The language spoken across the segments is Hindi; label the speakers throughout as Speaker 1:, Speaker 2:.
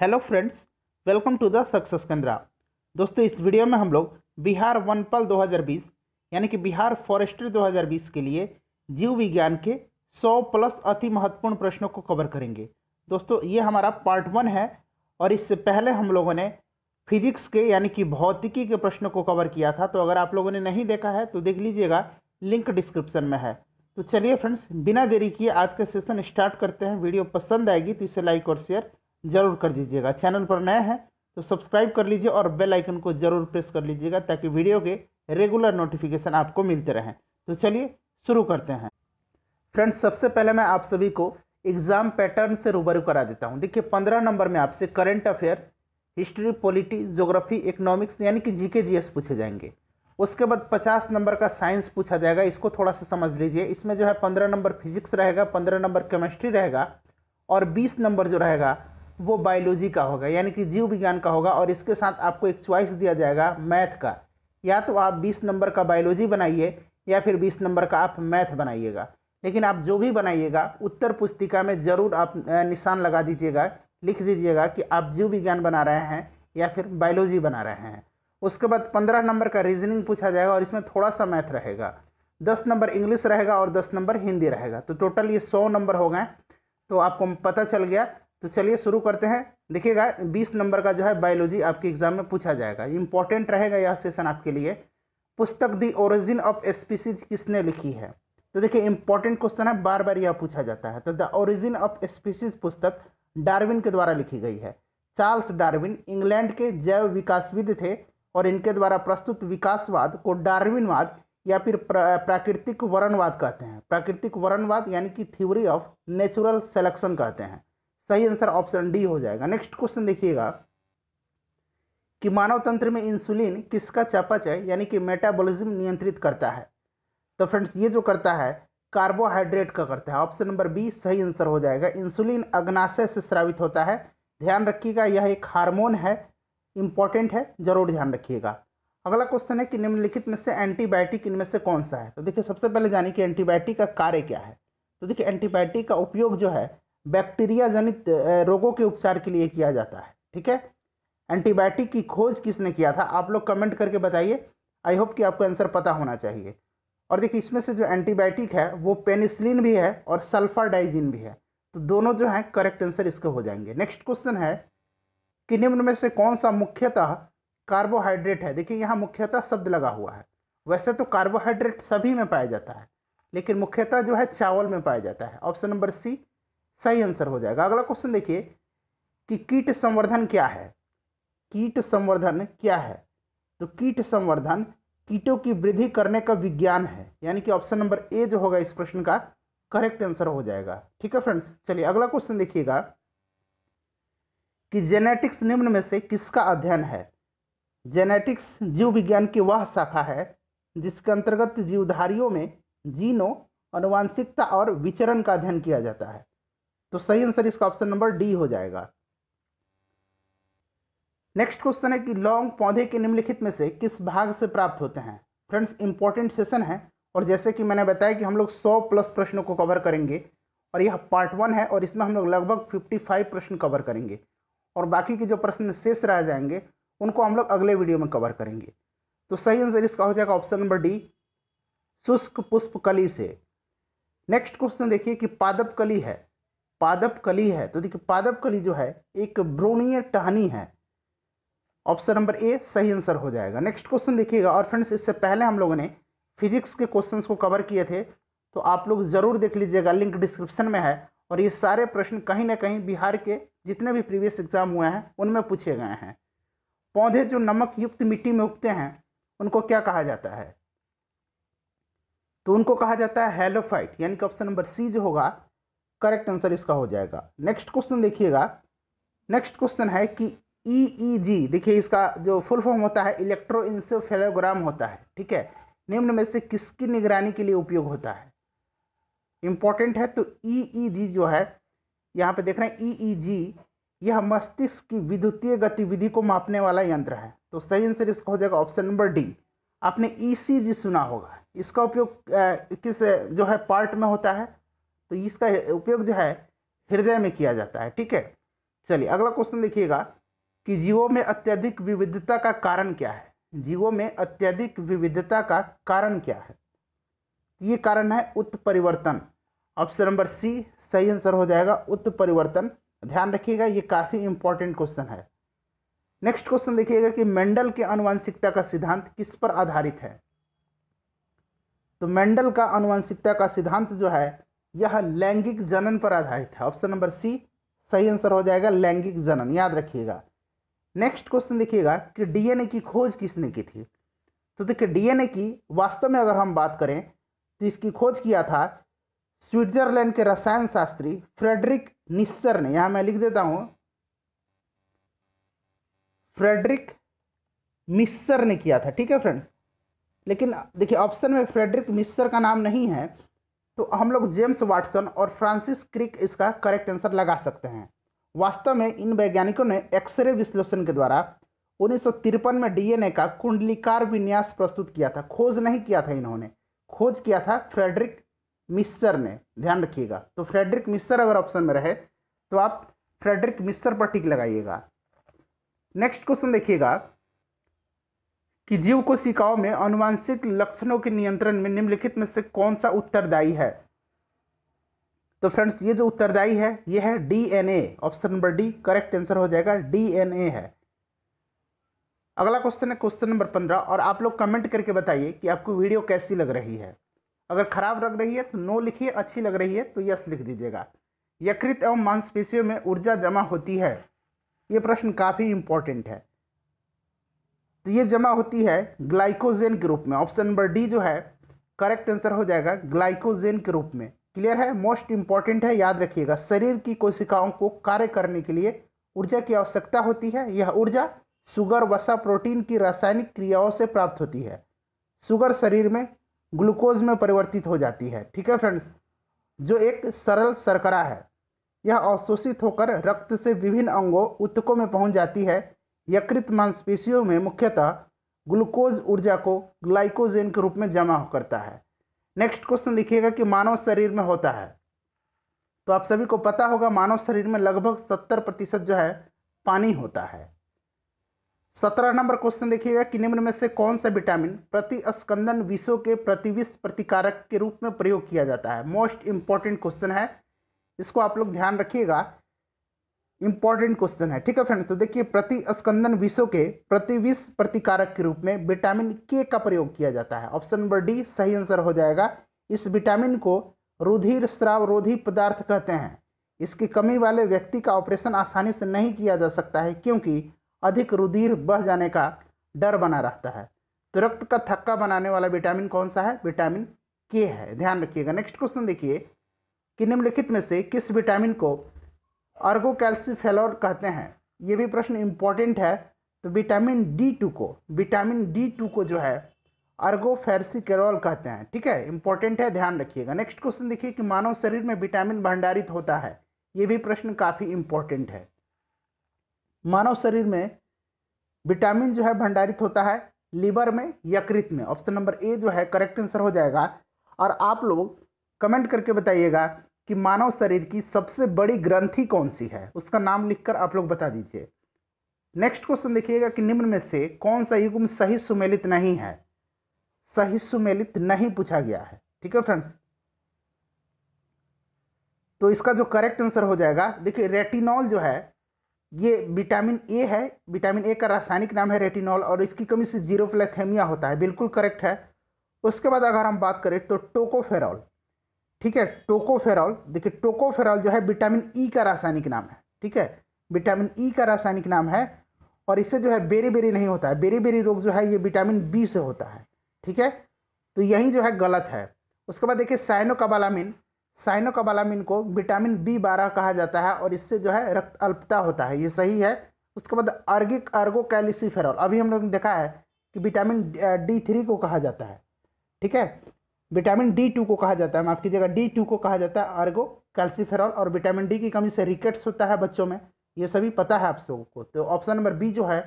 Speaker 1: Hello friends, welcome to the success Kendra. दोस्तों, इस वीडियो में हम लोग बिहार वनपल 2020 यानी कि बिहार फॉरेस्ट्री 2020 के लिए जीव विज्ञान के 100 प्लस अति महत्वपूर्ण प्रश्नों को कवर करेंगे। दोस्तों, ये हमारा पार्ट 1 है और इससे पहले हम लोगों ने फिजिक्स के यानी कि भौतिकी के प्रश्नों को कवर किया था। तो अगर आप लोगों ने नहीं देखा है तो देख लीजिएगा, लिंक डिस्क्रिप्शन में है। तो चलिए फ्रेंड्स, बिना देरी किए आज का सेशन स्टार्ट करते हैं। वीडियो पसंद आएगी तो इसे लाइक और शेयर जरूर कर दीजिएगा। चैनल पर नए हैं तो सब्सक्राइब कर लीजिए और बेल आइकन को जरूर प्रेस कर लीजिएगा ताकि वीडियो के रेगुलर नोटिफिकेशन आपको मिलते रहें। तो चलिए शुरू करते हैं। फ्रेंड्स, सबसे पहले मैं आप सभी को एग्जाम पैटर्न से रूबरू करा देता हूं। देखिए, 15 नंबर में आपसे current affair, history, polity, geography, economics यानी कि जीके जीएस पूछे जाएंगे। उसके बाद 50 नंबर का साइंस पूछा जाएगा। इसको थोड़ा सा समझ लीजिए। इसमें जो है 15 नंबर फिजिक्स रहेगा, 15 नंबर केमिस्ट्री रहेगा और 20 नंबर जो रहेगा वो बायोलॉजी का होगा यानी कि जीव विज्ञान का होगा। और इसके साथ आपको एक चॉइस दिया जाएगा मैथ का। या तो आप 20 नंबर का बायोलॉजी बनाइए या फिर 20 नंबर का आप मैथ बनाइएगा। लेकिन आप जो भी बनाइएगा उत्तर पुस्तिका में ज़रूर आप निशान लगा दीजिएगा, लिख दीजिएगा कि आप जीव विज्ञान बना रहे हैं या फिर बायोलॉजी बना रहे हैं। उसके बाद 15 नंबर का रीजनिंग पूछा जाएगा और इसमें थोड़ा सा मैथ रहेगा। 10 नंबर इंग्लिश रहेगा और 10 नंबर हिंदी रहेगा। तो टोटल ये 100 नंबर हो गए। तो आपको पता चल गया। तो चलिए शुरू करते हैं। देखिएगा, 20 नंबर का जो है बायोलॉजी आपके एग्जाम में पूछा जाएगा। इंपॉर्टेंट रहेगा यह सेशन आपके लिए। पुस्तक द ओरिजिन ऑफ स्पीसीज किसने लिखी है? तो देखिए, इंपॉर्टेंट क्वेश्चन है, बार बार यह पूछा जाता है। तो द ओरिजिन ऑफ स्पीसीज पुस्तक डार्विन के द्वारा लिखी गई है। चार्ल्स डार्विन इंग्लैंड के जैव विकासविद थे और इनके द्वारा प्रस्तुत विकासवाद को डार्विनवाद या फिर प्राकृतिक वर्णवाद कहते हैं। प्राकृतिक वर्णवाद यानी कि थ्योरी ऑफ नेचुरल सिलेक्शन कहते हैं। सही आंसर ऑप्शन डी हो जाएगा। नेक्स्ट क्वेश्चन देखिएगा कि मानव तंत्र में इंसुलिन किसका चयापचय यानी कि मेटाबॉलिज्म नियंत्रित करता है? तो फ्रेंड्स, ये जो करता है कार्बोहाइड्रेट का करता है। ऑप्शन नंबर बी सही आंसर हो जाएगा। इंसुलिन अग्नाशय से स्रावित होता है। ध्यान रखिएगा, यह एक हार्मोन है, इंपॉर्टेंट है, जरूर ध्यान रखिएगा। अगला क्वेश्चन है कि निम्नलिखित में से एंटीबायोटिक इनमें से कौन सा है? तो देखिए, सबसे पहले जानिए कि एंटीबायोटिक का कार्य क्या है। तो देखिए, एंटीबायोटिक का उपयोग जो है बैक्टीरिया जनित रोगों के उपचार के लिए किया जाता है। ठीक है, एंटीबायोटिक की खोज किसने किया था? आप लोग कमेंट करके बताइए। आई होप कि आपको आंसर पता होना चाहिए। और देखिए, इसमें से जो एंटीबायोटिक है वो पेनिसिलिन भी है और सल्फाडाइजिन भी है। तो दोनों जो है करेक्ट आंसर इसके हो जाएंगे। नेक्स्ट क्वेश्चन है कि निम्न में से कौन सा मुख्यतः कार्बोहाइड्रेट है? देखिए, यहाँ मुख्यतः शब्द लगा हुआ है। वैसे तो कार्बोहाइड्रेट सभी में पाया जाता है, लेकिन मुख्यतः जो है चावल में पाया जाता है। ऑप्शन नंबर सी सही आंसर हो जाएगा। अगला क्वेश्चन देखिए कि कीट संवर्धन क्या है? कीट संवर्धन क्या है? तो कीट संवर्धन कीटों की वृद्धि करने का विज्ञान है, यानी कि ऑप्शन नंबर ए जो होगा इस प्रश्न का करेक्ट आंसर हो जाएगा। ठीक है फ्रेंड्स, चलिए अगला क्वेश्चन देखिएगा कि जेनेटिक्स निम्न में से किसका अध्ययन है? जेनेटिक्स जीव विज्ञान की वह शाखा है जिसके अंतर्गत जीवधारियों में जीनों, आनुवांशिकता और विचरण का अध्ययन किया जाता है। तो सही आंसर इसका ऑप्शन नंबर डी हो जाएगा। नेक्स्ट क्वेश्चन है कि लौंग पौधे के निम्नलिखित में से किस भाग से प्राप्त होते हैं? फ्रेंड्स, इंपॉर्टेंट सेशन है और जैसे कि मैंने बताया कि हम लोग 100 प्लस प्रश्नों को कवर करेंगे और यह पार्ट 1 है और इसमें हम लोग लगभग 55 प्रश्न कवर करेंगे और बाकी के जो प्रश्न शेष रह जाएंगे उनको हम लोग अगले वीडियो में कवर करेंगे। तो सही आंसर इसका हो जाएगा ऑप्शन नंबर डी, शुष्क पुष्प कली से। नेक्स्ट क्वेश्चन देखिए कि पादप कली है। पादप कली है, तो देखिए पादप कली जो है एक भ्रूणीय टहनी है। ऑप्शन नंबर ए सही आंसर हो जाएगा। नेक्स्ट क्वेश्चन देखिएगा। और फ्रेंड्स, इससे पहले हम लोगों ने फिजिक्स के क्वेश्चंस को कवर किए थे, तो आप लोग जरूर देख लीजिएगा, लिंक डिस्क्रिप्शन में है। और ये सारे प्रश्न कहीं ना कहीं बिहार के जितने भी प्रीवियस एग्जाम हुए हैं उनमें पूछे गए हैं। पौधे जो नमक युक्त मिट्टी में उगते हैं उनको क्या कहा जाता है? तो उनको कहा जाता है हेलोफाइट, यानी कि ऑप्शन नंबर सी जो होगा करेक्ट आंसर इसका हो जाएगा। नेक्स्ट क्वेश्चन देखिएगा। नेक्स्ट क्वेश्चन है कि ईईजी, देखिए इसका जो फुल फॉर्म होता है इलेक्ट्रोइंसेफेलोग्राम होता है। ठीक है, निम्न में से किसकी निगरानी के लिए उपयोग होता है? इंपॉर्टेंट है। तो ईईजी जो है यहाँ पे देख रहे हैं, ईईजी यह मस्तिष्क की विद्युतीय गतिविधि को मापने वाला यंत्र है। तो सही आंसर इसका हो जाएगा ऑप्शन नंबर डी। आपने ईसीजी सुना होगा, इसका उपयोग किस जो है पार्ट में होता है? तो इसका उपयोग जो है हृदय में किया जाता है। ठीक है, चलिए अगला क्वेश्चन देखिएगा कि जीवों में अत्यधिक विविधता का कारण क्या है। जीवों में अत्यधिक विविधता का कारण क्या है? ये कारण है उत्परिवर्तन। ऑप्शन नंबर सी सही आंसर हो जाएगा, उत्परिवर्तन। ध्यान रखिएगा, ये काफ़ी इंपॉर्टेंट क्वेश्चन है। नेक्स्ट क्वेश्चन देखिएगा कि मेंडल के आनुवंशिकता का सिद्धांत किस पर आधारित है। तो मेंडल का आनुवंशिकता का सिद्धांत जो है यह लैंगिक जनन पर आधारित है। ऑप्शन नंबर सी सही आंसर हो जाएगा, लैंगिक जनन, याद रखिएगा। नेक्स्ट क्वेश्चन देखिएगा कि डीएनए की खोज किसने की थी। तो देखिए डीएनए की वास्तव में अगर हम बात करें तो इसकी खोज किया था स्विट्जरलैंड के रसायन शास्त्री फ्रेडरिक निस्सर ने। यहां मैं लिख देता हूं, फ्रेडरिक मिस्सर ने किया था। ठीक है फ्रेंड्स, लेकिन देखिए ऑप्शन में फ्रेडरिक मिस्सर का नाम नहीं है, तो हम लोग जेम्स वाटसन और फ्रांसिस क्रिक इसका करेक्ट आंसर लगा सकते हैं। वास्तव में इन वैज्ञानिकों ने एक्सरे विश्लेषण के द्वारा 1953 में डीएनए का कुंडलीकार विन्यास प्रस्तुत किया था। खोज नहीं किया था इन्होंने, खोज किया था फ्रेडरिक मिस्सर ने, ध्यान रखिएगा। तो फ्रेडरिक मिस्सर अगर ऑप्शन में रहे तो आप फ्रेडरिक मिस्सर पर टिक लगाइएगा। नेक्स्ट क्वेश्चन देखिएगा कि जीव कोशिकाओं में आनुवंशिक लक्षणों के नियंत्रण में निम्नलिखित में से कौन सा उत्तरदायी है। तो फ्रेंड्स ये जो उत्तरदायी है ये है DNA. Option number D correct answer हो जाएगा, डीएनए है। अगला क्वेश्चन है क्वेश्चन नंबर 15, और आप लोग कमेंट करके बताइए कि आपको वीडियो कैसी लग रही है। अगर खराब लग रही है तो नो लिखिए, अच्छी लग रही है तो यस लिख दीजिएगा। यकृत एवं मांसपेशियों में ऊर्जा जमा होती है, ये प्रश्न काफ़ी इंपॉर्टेंट है। तो ये जमा होती है ग्लाइकोजेन के रूप में। ऑप्शन नंबर डी जो है करेक्ट आंसर हो जाएगा, ग्लाइकोजेन के रूप में। क्लियर है, मोस्ट इंपॉर्टेंट है, याद रखिएगा। शरीर की कोशिकाओं को कार्य करने के लिए ऊर्जा की आवश्यकता होती है। यह ऊर्जा शुगर, वसा, प्रोटीन की रासायनिक क्रियाओं से प्राप्त होती है। शुगर शरीर में ग्लूकोज में परिवर्तित हो जाती है। ठीक है फ्रेंड्स, जो एक सरल शर्करा है। यह अवशोषित होकर रक्त से विभिन्न अंगों ऊतकों में पहुंच जाती है। यकृत मांसपेशियों में मुख्यतः ग्लूकोज ऊर्जा को ग्लाइकोजेन के रूप में जमा करता है। नेक्स्ट क्वेश्चन देखिएगा कि मानव शरीर में होता है। तो आप सभी को पता होगा मानव शरीर में लगभग 70% जो है पानी होता है। 17 नंबर क्वेश्चन देखिएगा कि निम्न में से कौन सा विटामिन प्रतिस्कंदन विषों के प्रतिविष प्रतिकारक के रूप में प्रयोग किया जाता है। मोस्ट इंपॉर्टेंट क्वेश्चन है, इसको आप लोग ध्यान रखिएगा, इंपॉर्टेंट क्वेश्चन है। ठीक है फ्रेंड्स, तो देखिए प्रतिस्कंदन विषों के प्रतिविष प्रतिकारक के रूप में विटामिन के का प्रयोग किया जाता है। ऑप्शन नंबर डी सही आंसर हो जाएगा। इस विटामिन को रुधिर स्राव रोधी पदार्थ कहते हैं। इसकी कमी वाले व्यक्ति का ऑपरेशन आसानी से नहीं किया जा सकता है क्योंकि अधिक रुधिर बह जाने का डर बना रहता है। तो रक्त का थक्का बनाने वाला विटामिन कौन सा है? विटामिन के है, ध्यान रखिएगा। नेक्स्ट क्वेश्चन देखिए कि निम्नलिखित में से किस विटामिन को अर्गोकैल्सिफेरॉल कहते हैं। ये भी प्रश्न इंपॉर्टेंट है। तो विटामिन D2 को जो है अर्गोफेरसिकेरॉल कहते हैं। ठीक है, इंपॉर्टेंट है, ध्यान रखिएगा। नेक्स्ट क्वेश्चन देखिए कि मानव शरीर में विटामिन भंडारित होता है। ये भी प्रश्न काफ़ी इंपॉर्टेंट है। मानव शरीर में विटामिन जो है भंडारित होता है लीवर में, यकृत में। ऑप्शन नंबर ए जो है करेक्ट आंसर हो जाएगा। और आप लोग कमेंट करके बताइएगा कि मानव शरीर की सबसे बड़ी ग्रंथि कौन सी है, उसका नाम लिखकर आप लोग बता दीजिए। नेक्स्ट क्वेश्चन देखिएगा कि निम्न में से कौन सा युग्म सही सुमेलित नहीं है। सही सुमेलित नहीं पूछा गया है। ठीक है फ्रेंड्स, तो इसका जो करेक्ट आंसर हो जाएगा, देखिए रेटिनॉल जो है ये विटामिन ए है। विटामिन ए का रासायनिक नाम है रेटिनॉल और इसकी कमी से जीरोफ्लैथेमिया होता है, बिल्कुल करेक्ट है। उसके बाद अगर हम बात करें तो टोकोफेरॉल। ठीक है, टोकोफेरॉल, देखिए टोकोफेरॉल जो है विटामिन ई का रासायनिक नाम है। ठीक है, विटामिन ई का रासायनिक नाम है और इससे जो है बेरी नहीं होता है। बेरी रोग जो है ये विटामिन बी से होता है। ठीक है, तो यही जो है गलत है। उसके बाद देखिए साइनोकोबालामिन को विटामिन B12 कहा जाता है और इससे जो है रक्त अल्पता होता है, ये सही है। उसके बाद अर्गोकैल्सिफेरॉल, अभी हम लोग ने देखा है कि विटामिन D3 को कहा जाता है। ठीक है, विटामिन D2 को कहा जाता है, माफ कीजिएगा D2 को कहा जाता है अर्गोकैल्सिफेरॉल। और विटामिन डी की कमी से रिकेट्स होता है बच्चों में, ये सभी पता है आप सबको को। तो ऑप्शन नंबर बी जो है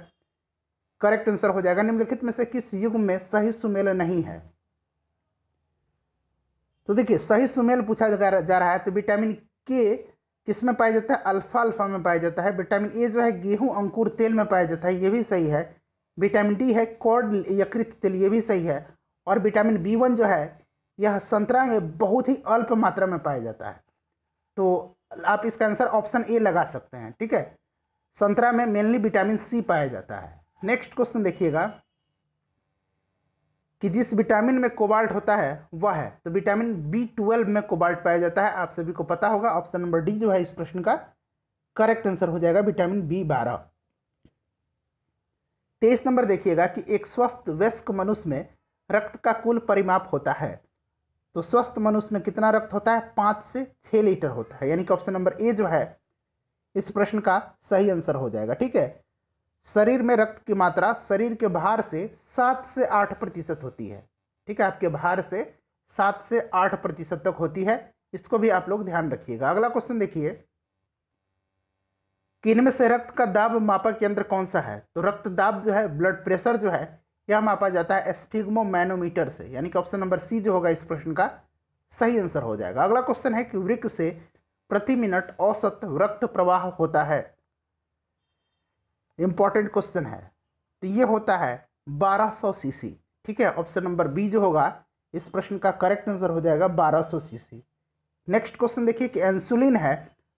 Speaker 1: करेक्ट आंसर हो जाएगा। निम्नलिखित में से किस युग्म में सही सुमेल नहीं है। तो देखिए सही सुमेल पूछा जा रहा है, तो विटामिन के किस में पाया जाता है? अल्फा अल्फा में पाया जाता है। विटामिन ए जो है गेहूं अंकुर तेल में पाया जाता है, ये भी सही है। विटामिन डी है कॉड यकृत तेल, ये भी सही है। और विटामिन बी1 जो है यह संतरा में बहुत ही अल्प मात्रा में पाया जाता है। तो आप इसका आंसर ऑप्शन ए लगा सकते हैं, ठीक है। संतरा में मेनली विटामिन सी पाया जाता है। नेक्स्ट क्वेश्चन देखिएगा कि जिस विटामिन में कोबाल्ट होता है वह है, तो विटामिन B12 में कोबाल्ट पाया जाता है, आप सभी को पता होगा। ऑप्शन नंबर डी जो है इस प्रश्न का करेक्ट आंसर हो जाएगा, विटामिन B12। 23 नंबर देखिएगा कि एक स्वस्थ वयस्क मनुष्य में रक्त का कुल परिमाप होता है, तो स्वस्थ मनुष्य में कितना रक्त होता है? 5 से 6 लीटर होता है, यानी कि ऑप्शन नंबर ए जो है इस प्रश्न का सही आंसर हो जाएगा, ठीक है। शरीर में रक्त की मात्रा शरीर के भार से 7 से 8% होती है, ठीक है। आपके भार से 7 से 8% तक होती है, इसको भी आप लोग ध्यान रखिएगा। अगला क्वेश्चन देखिए कि इनमें से रक्त का दाब मापक यंत्र कौन सा है? तो रक्त दाब जो है, ब्लड प्रेशर जो है, यह मापा जाता है स्फिग्मोमैनोमीटर से, यानी कि ऑप्शन नंबर सी जो होगा इस प्रश्न का सही आंसर हो जाएगा। अगला क्वेश्चन है कि वृक्क से प्रति मिनट औसत रक्त प्रवाह होता है, इंपॉर्टेंट क्वेश्चन है, तो ये होता है 1200 सीसी, ठीक है। ऑप्शन नंबर बी जो होगा इस प्रश्न का करेक्ट आंसर हो जाएगा 1200 सीसी। नेक्स्ट क्वेश्चन देखिए कि इंसुलिन है,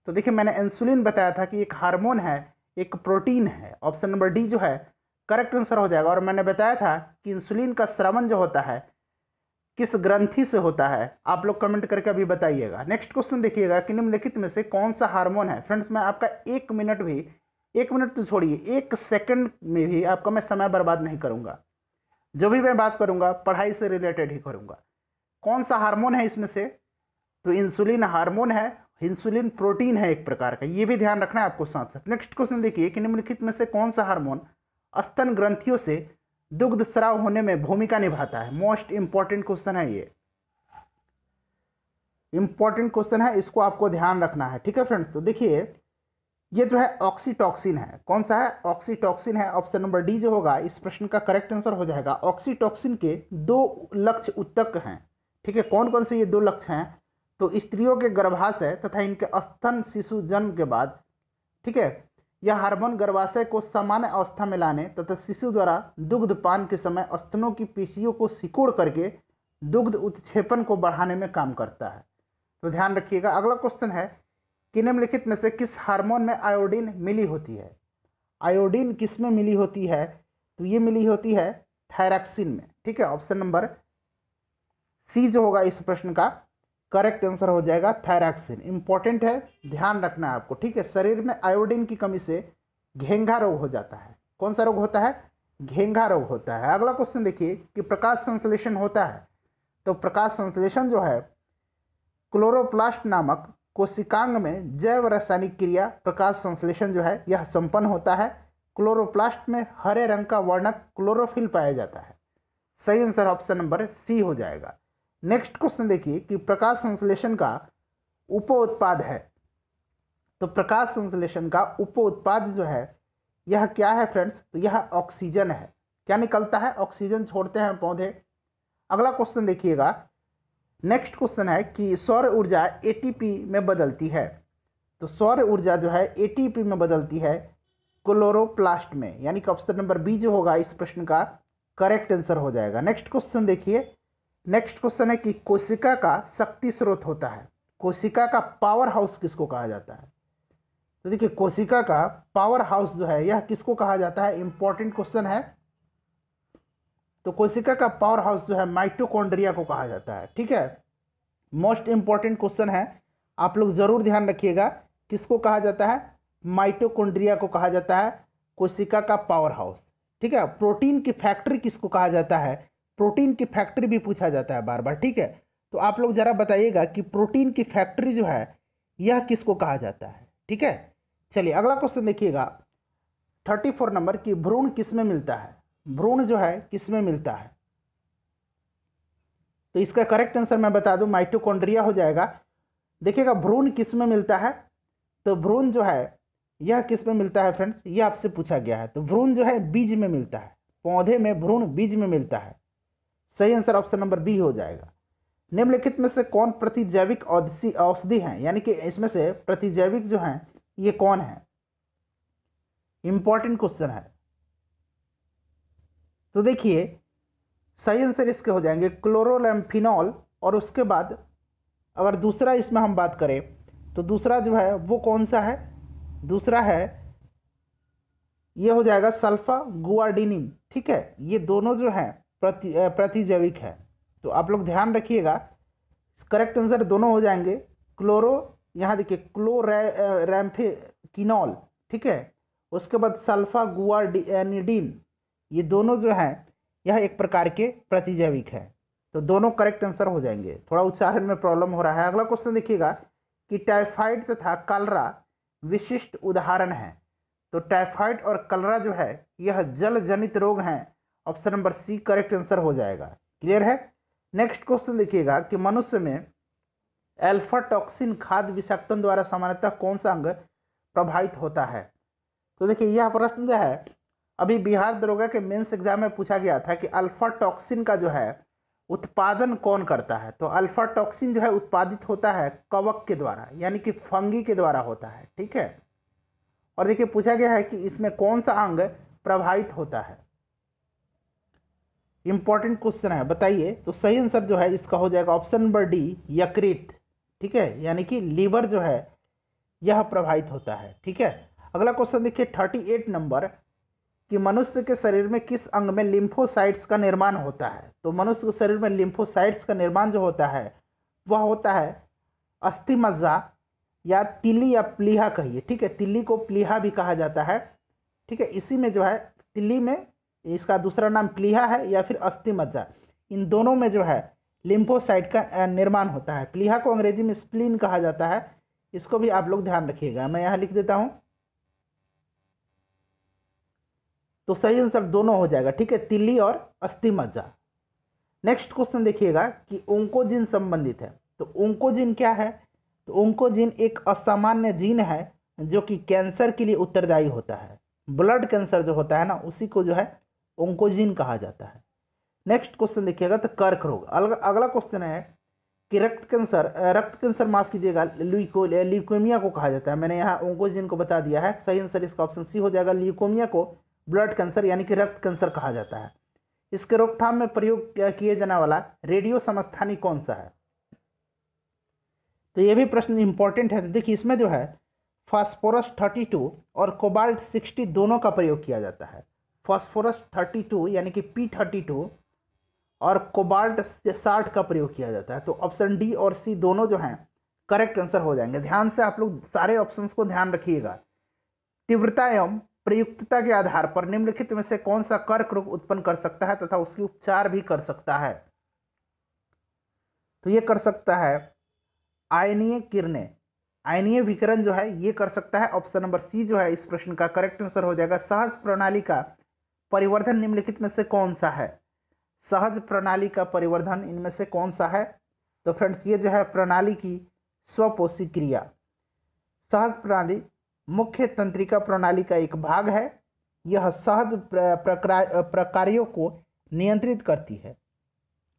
Speaker 1: तो देखिए मैंने इंसुलिन बताया था कि एक हार्मोन है, एक प्रोटीन है, ऑप्शन नंबर डी जो है करेक्ट आंसर हो जाएगा। और मैंने बताया था कि इंसुलिन का स्रावन जो होता है किस ग्रंथि से होता है, आप लोग कमेंट करके अभी बताइएगा। नेक्स्ट क्वेश्चन देखिएगा कि निम्नलिखित में से कौन सा हार्मोन है? फ्रेंड्स मैं आपका 1 मिनट तो छोड़िए, 1 सेकंड में भी आपका मैं समय बर्बाद नहीं करूंगा। जो भी मैं बात करूंगा पढ़ाई से रिलेटेड ही करूंगा। कौन सा हार्मोन है इसमें से? तो इंसुलिन हार्मोन है, इंसुलिन प्रोटीन है एक प्रकार का, ये भी ध्यान रखना है आपको साथ साथ। नेक्स्ट क्वेश्चन देखिए कि निम्नलिखित में से कौन सा हार्मोन स्तन ग्रंथियों से दुग्ध स्राव होने में भूमिका निभाता है? मोस्ट इंपॉर्टेंट क्वेश्चन है, ये इंपॉर्टेंट क्वेश्चन है, इसको आपको ध्यान रखना है, ठीक है फ्रेंड्स। तो देखिए ये जो है ऑक्सीटॉक्सिन है, कौन सा है? ऑक्सीटॉक्सिन है, ऑप्शन नंबर डी जो होगा इस प्रश्न का करेक्ट आंसर हो जाएगा। ऑक्सीटॉक्सिन के 2 लक्ष्य उत्तक हैं, ठीक है। कौन कौन से ये 2 लक्ष्य हैं? तो स्त्रियों के गर्भाशय तथा इनके स्तन शिशु जन्म के बाद, ठीक है, यह हार्मोन गर्भाशय को सामान्य अवस्था में लाने तथा शिशु द्वारा दुग्ध पान के समय स्तनों की पेशियों को सिकोड़ करके दुग्ध उत्क्षेपण को बढ़ाने में काम करता है, तो ध्यान रखिएगा। अगला क्वेश्चन है कि निम्नलिखित में से किस हार्मोन में आयोडीन मिली होती है? आयोडीन किस में मिली होती है? तो ये मिली होती है थायरॉक्सिन में, ठीक है। ऑप्शन नंबर सी जो होगा इस प्रश्न का करेक्ट आंसर हो जाएगा थायरॉक्सिन। इंपॉर्टेंट है, ध्यान रखना है आपको, ठीक है। शरीर में आयोडीन की कमी से घेंघा रोग हो जाता है। कौन सा रोग होता है? घेंघा रोग होता है। अगला क्वेश्चन देखिए कि प्रकाश संश्लेषण होता है, तो प्रकाश संश्लेषण जो है क्लोरोप्लास्ट नामक कोशिकांग में जैव रासायनिक क्रिया प्रकाश संश्लेषण जो है यह संपन्न होता है। क्लोरोप्लास्ट में हरे रंग का वर्णक क्लोरोफिल पाया जाता है। सही आंसर ऑप्शन नंबर सी हो जाएगा। नेक्स्ट क्वेश्चन देखिए कि प्रकाश संश्लेषण का उप उत्पाद है, तो प्रकाश संश्लेषण का उप उत्पाद जो है यह क्या है फ्रेंड्स? तो यह ऑक्सीजन है। क्या निकलता है? ऑक्सीजन छोड़ते हैं पौधे। अगला क्वेश्चन देखिएगा, नेक्स्ट क्वेश्चन है कि सौर ऊर्जा एटीपी में बदलती है, तो सौर ऊर्जा जो है एटीपी में बदलती है क्लोरोप्लास्ट में, यानी कि ऑप्शन नंबर बी जो होगा इस प्रश्न का करेक्ट आंसर हो जाएगा। नेक्स्ट क्वेश्चन देखिए, नेक्स्ट क्वेश्चन है कि कोशिका का शक्ति स्रोत होता है, कोशिका का पावर हाउस किसको कहा जाता है? तो देखिए कोशिका का पावर हाउस जो है यह किसको कहा जाता है? इंपॉर्टेंट क्वेश्चन है। तो कोशिका का पावर हाउस जो है माइटोकॉन्ड्रिया को कहा जाता है, ठीक है। मोस्ट इंपॉर्टेंट क्वेश्चन है, आप लोग जरूर ध्यान रखिएगा, किसको कहा जाता है? माइटोकॉन्ड्रिया को कहा जाता है कोशिका का पावर हाउस, ठीक है। प्रोटीन की फैक्ट्री किसको कहा जाता है? प्रोटीन की फैक्ट्री भी पूछा जाता है बार बार, ठीक है। तो आप लोग जरा बताइएगा कि प्रोटीन की फैक्ट्री जो है यह किसको कहा जाता है, ठीक है। चलिए अगला क्वेश्चन देखिएगा 34 नंबर की भ्रूण किस में मिलता है? भ्रूण जो है किस में मिलता है? तो इसका करेक्ट आंसर मैं बता दूं माइटोकॉन्ड्रिया हो जाएगा। देखिएगा भ्रूण किस में मिलता है? तो भ्रूण जो है यह किस में मिलता है फ्रेंड्स? ये आपसे पूछा गया है। तो भ्रूण जो है बीज में मिलता है, पौधे में भ्रूण बीज में मिलता है। सही आंसर ऑप्शन नंबर बी हो जाएगा। निम्नलिखित में से कौन प्रतिजैविक औषधि हैं, यानी कि इसमें से प्रतिजैविक जो हैं ये कौन है? इंपॉर्टेंट क्वेश्चन है। तो देखिए सही आंसर इसके हो जाएंगे क्लोरोलैम्फिनॉल, और उसके बाद अगर दूसरा इसमें हम बात करें तो दूसरा जो है वो कौन सा है? दूसरा है ये हो जाएगा सल्फा गुआर्डिनिन। ठीक है, ये दोनों जो हैं प्रतिजैविक है। तो आप लोग ध्यान रखिएगा, करेक्ट आंसर दोनों हो जाएंगे क्लोरो, यहाँ देखिए क्लोरैम्फिनॉल, ठीक है, उसके बाद सल्फा गुआर्डिनिन, ये दोनों जो हैं यह एक प्रकार के प्रतिजैविक है। तो दोनों करेक्ट आंसर हो जाएंगे। थोड़ा उच्चारण में प्रॉब्लम हो रहा है। अगला क्वेश्चन देखिएगा कि टाइफाइड तथा कलरा विशिष्ट उदाहरण हैं। तो टाइफाइड और कलरा जो है यह जल जनित रोग हैं। Option number C correct answer हो जाएगा। क्लियर है। नेक्स्ट क्वेश्चन देखिएगा कि मनुष्य में अल्फा टॉक्सिन खाद्य विषाक्तन द्वारा सामान्यतः कौन सा अंग प्रभावित होता है? तो देखिए यह प्रश्न जो है अभी बिहार दरोगा के मेंस एग्जाम में पूछा गया था कि अल्फा टॉक्सिन का जो है उत्पादन कौन करता है। तो अल्फा टॉक्सिन जो है उत्पादित होता है कवक के द्वारा, यानी कि फंगी के द्वारा होता है। ठीक है, और देखिए पूछा गया है कि इसमें कौन सा अंग प्रभावित होता है। इंपॉर्टेंट क्वेश्चन है, बताइए। तो सही आंसर जो है इसका हो जाएगा ऑप्शन नंबर डी यकृत। ठीक है, यानी कि लीवर जो है यह प्रभावित होता है। ठीक है, अगला क्वेश्चन देखिए 38 नंबर कि मनुष्य के शरीर में किस अंग में लिम्फोसाइट्स का निर्माण होता है। तो मनुष्य के शरीर में लिम्फोसाइट्स का निर्माण जो होता है वह होता है अस्थि मज्जा या तिल्ली या प्लीहा कहिए। ठीक है, तिल्ली को प्लीहा भी कहा जाता है। ठीक है, इसी में जो है तिल्ली में इसका दूसरा नाम प्लीहा है या फिर अस्थि मज्जा, इन दोनों में जो है लिम्फोसाइट का निर्माण होता है। प्लीहा को अंग्रेजी में स्प्लीन कहा जाता है, इसको भी आप लोग ध्यान रखिएगा। मैं यहाँ लिख देता हूँ। तो सही आंसर दोनों हो जाएगा। ठीक है, तिल्ली और अस्थि मज्जा। नेक्स्ट क्वेश्चन देखिएगा कि ओंकोजिन संबंधित है। तो ओंकोजिन क्या है? तो ओंकोजिन एक असामान्य जीन है जो कि कैंसर के लिए उत्तरदायी होता है। ब्लड कैंसर जो होता है ना, उसी को जो है ओंकोजिन कहा जाता है। नेक्स्ट क्वेश्चन देखिएगा तो कर्क रोग। अगला क्वेश्चन है कि रक्त कैंसर माफ कीजिएगा ल्यूकेमिया को कहा जाता है। मैंने यहाँ ओंकोजिन को बता दिया है। सही आंसर इसका ऑप्शन सी हो जाएगा। ल्यूकेमिया को ब्लड कैंसर यानी कि रक्त कैंसर कहा जाता है। इसके रोकथाम में प्रयोग किए जाने वाला रेडियो समस्थानी कौन सा है? तो ये भी प्रश्न इंपॉर्टेंट है। देखिए इसमें जो है फास्फोरस 32 और कोबाल्ट 60 दोनों का प्रयोग किया जाता है। फास्फोरस 32 यानी कि P32 और कोबाल्ट 60 का प्रयोग किया जाता है। तो ऑप्शन डी और सी दोनों जो हैं करेक्ट आंसर हो जाएंगे। ध्यान से आप लोग सारे ऑप्शंस को ध्यान रखिएगा। तीव्रता एवं प्रयुक्तता के आधार पर निम्नलिखित में से कौन सा कर्क रोग उत्पन्न कर सकता है तथा उसकी उपचार भी कर सकता है? तो ये कर सकता है आयनीय किरणें, आयनीय विकिरण जो है ये कर सकता है। ऑप्शन नंबर सी जो है इस प्रश्न का करेक्ट आंसर हो जाएगा। सहज प्रणाली का परिवर्धन निम्नलिखित में से कौन सा है? सहज प्रणाली का परिवर्धन इनमें से कौन सा है? तो फ्रेंड्स ये जो है प्रणाली की स्वपोषी क्रिया। सहज प्रणाली मुख्य तंत्रिका प्रणाली का एक भाग है। यह सहज प्रकार्यों को नियंत्रित करती है।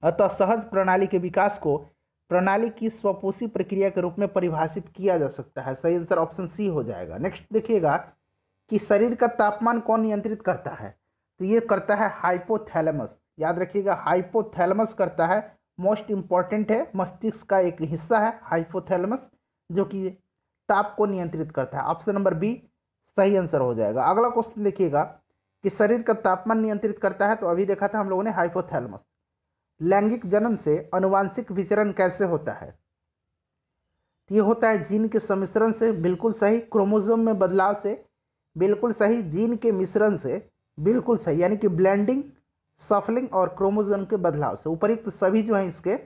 Speaker 1: अतः सहज प्रणाली के विकास को प्रणाली की स्वपोषी प्रक्रिया के रूप में परिभाषित किया जा सकता है। सही आंसर ऑप्शन सी हो जाएगा। नेक्स्ट देखिएगा कि शरीर का तापमान कौन नियंत्रित करता है? तो ये करता है हाइपोथैलेमस। याद रखिएगा हाइपोथैलेमस करता है। मोस्ट इंपॉर्टेंट है, मस्तिष्क का एक हिस्सा है हाइपोथैलेमस जो कि ताप को नियंत्रित करता है। ऑप्शन नंबर बी सही आंसर हो जाएगा। अगला क्वेश्चन देखिएगा कि शरीर का तापमान नियंत्रित करता है। तो अभी देखा था हम लोगों ने हाइपोथैलेमस। लैंगिक जनन से अनुवांशिक विचरण कैसे होता है? तो ये होता है जीन के सम्मिश्रण से, बिल्कुल सही। क्रोमोसोम में बदलाव से, बिल्कुल सही। जीन के मिश्रण से, बिल्कुल सही, यानी कि ब्लेंडिंग, सफलिंग और क्रोमोसोम के बदलाव से। उपयुक्त तो सभी जो है इसके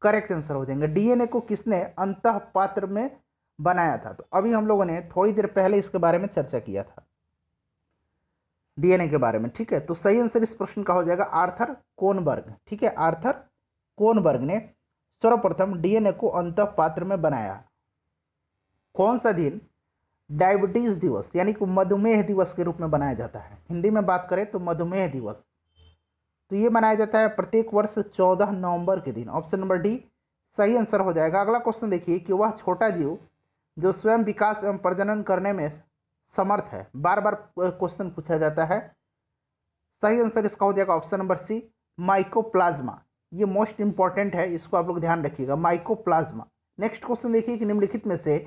Speaker 1: करेक्ट आंसर हो जाएंगे। डीएनए को किसने अंतः पात्र में बनाया था? तो अभी हम लोगों ने थोड़ी देर पहले इसके बारे में चर्चा किया था, डीएनए के बारे में। ठीक है, तो सही आंसर इस प्रश्न का हो जाएगा आर्थर कोनबर्ग। ठीक है, आर्थर कोनबर्ग ने सर्वप्रथम डीएनए को अंतः पात्र में बनाया। कौन सा दिन डायबिटीज दिवस यानी कि मधुमेह दिवस के रूप में बनाया जाता है? हिंदी में बात करें तो मधुमेह दिवस। तो ये मनाया जाता है प्रत्येक वर्ष 14 नवंबर के दिन। ऑप्शन नंबर डी सही आंसर हो जाएगा। अगला क्वेश्चन देखिए कि वह छोटा जीव जो स्वयं विकास एवं प्रजनन करने में समर्थ है। बार बार क्वेश्चन पूछा जाता है। सही आंसर इसका हो जाएगा ऑप्शन नंबर सी, माइकोप्लाज्मा। ये मोस्ट इंपॉर्टेंट है, इसको आप लोग ध्यान रखिएगा, माइकोप्लाज्मा। नेक्स्ट क्वेश्चन देखिए कि निम्नलिखित में से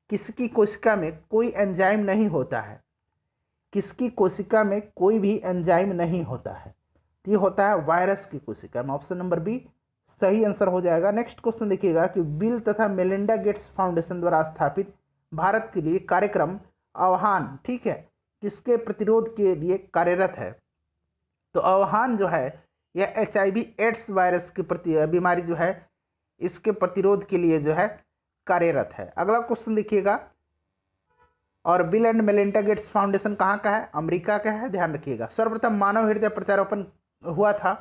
Speaker 1: किसकी कोशिका में कोई एंजाइम नहीं होता है। किसकी कोशिका में कोई भी एंजाइम नहीं होता है? तो ये होता है वायरस की कोशिका में। ऑप्शन नंबर बी सही आंसर हो जाएगा। नेक्स्ट क्वेश्चन देखिएगा कि बिल तथा मेलिंडा गेट्स फाउंडेशन द्वारा स्थापित भारत के लिए कार्यक्रम आह्वान, ठीक है, किसके प्रतिरोध के लिए कार्यरत है? तो आह्वान जो है यह HIV एड्स वायरस की बीमारी जो है इसके प्रतिरोध के लिए जो है कार्यरत है। अगला क्वेश्चन देखिएगा, और bill and Melinda Gates foundation कहाँ का है? अमेरिका का है, ध्यान रखिएगा। सर्वप्रथम मानव हृदय प्रत्यारोपण हुआ था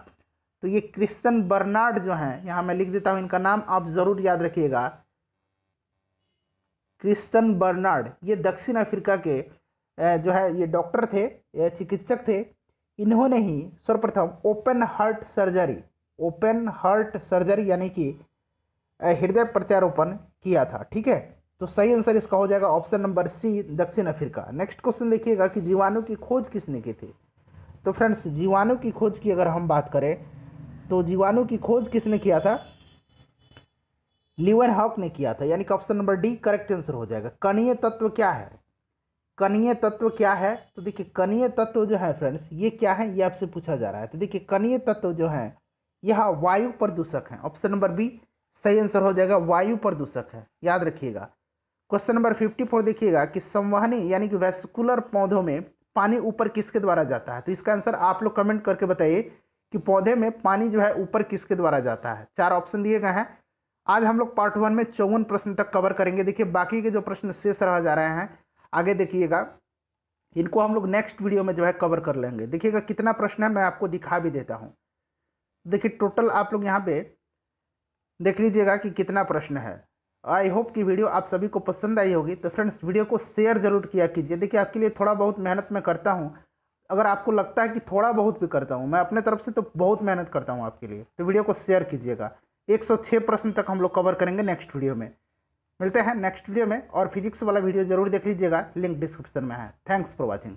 Speaker 1: तो ये क्रिश्चियन बर्नार्ड जो हैं, यहाँ मैं लिख देता हूँ इनका नाम, आप जरूर याद रखिएगा, क्रिश्चियन बर्नार्ड। ये दक्षिण अफ्रीका के जो है ये डॉक्टर थे, चिकित्सक थे। इन्होंने ही सर्वप्रथम ओपन हार्ट सर्जरी यानी कि हृदय प्रत्यारोपण किया था, ठीक है। तो सही आंसर इसका हो जाएगा ऑप्शन नंबर सी, दक्षिण अफ्रीका। नेक्स्ट क्वेश्चन देखिएगा कि जीवाणु की खोज किसने की थी? तो फ्रेंड्स जीवाणु की खोज की अगर हम बात करें तो जीवाणु की खोज किसने किया था? लीवेनहॉक ने किया था, यानी कि option number D correct answer हो जाएगा। कणीय तत्व क्या है? कणीय तत्व क्या है? तो देखिए कणीय तत्व जो है फ्रेंड्स ये क्या है, ये आपसे पूछा जा रहा है। तो देखिए कणीय तत्व जो है यह वायु प्रदूषक है। ऑप्शन नंबर बी सही आंसर हो जाएगा, वायु प्रदूषक है, याद रखिएगा। क्वेश्चन नंबर 54 देखिएगा कि संवहनी यानी कि वेस्कुलर पौधों में पानी ऊपर किसके द्वारा जाता है? तो इसका आंसर आप लोग कमेंट करके बताइए कि पौधे में पानी जो है ऊपर किसके द्वारा जाता है। 4 ऑप्शन दिए गए हैं। आज हम लोग पार्ट 1 में 54 प्रश्न तक कवर करेंगे। देखिए बाकी के जो प्रश्न शेष रह जा रहे हैं आगे देखिएगा, इनको हम लोग नेक्स्ट वीडियो में जो है कवर कर लेंगे। देखिएगा कितना प्रश्न है, मैं आपको दिखा भी देता हूँ। देखिए टोटल आप लोग यहाँ पे देख लीजिएगा कि कितना प्रश्न है। आई होप कि वीडियो आप सभी को पसंद आई होगी। तो फ्रेंड्स वीडियो को शेयर जरूर किया कीजिए। देखिए आपके लिए थोड़ा बहुत मेहनत मैं करता हूँ। अगर आपको लगता है कि थोड़ा बहुत भी करता हूँ, मैं अपने तरफ से तो बहुत मेहनत करता हूँ आपके लिए, तो वीडियो को शेयर कीजिएगा। 106 प्रश्न तक हम लोग कवर करेंगे नेक्स्ट वीडियो में। मिलते हैं नेक्स्ट वीडियो में, और फिजिक्स वाला वीडियो जरूर देख लीजिएगा, लिंक डिस्क्रिप्शन में है। Thanks for watching.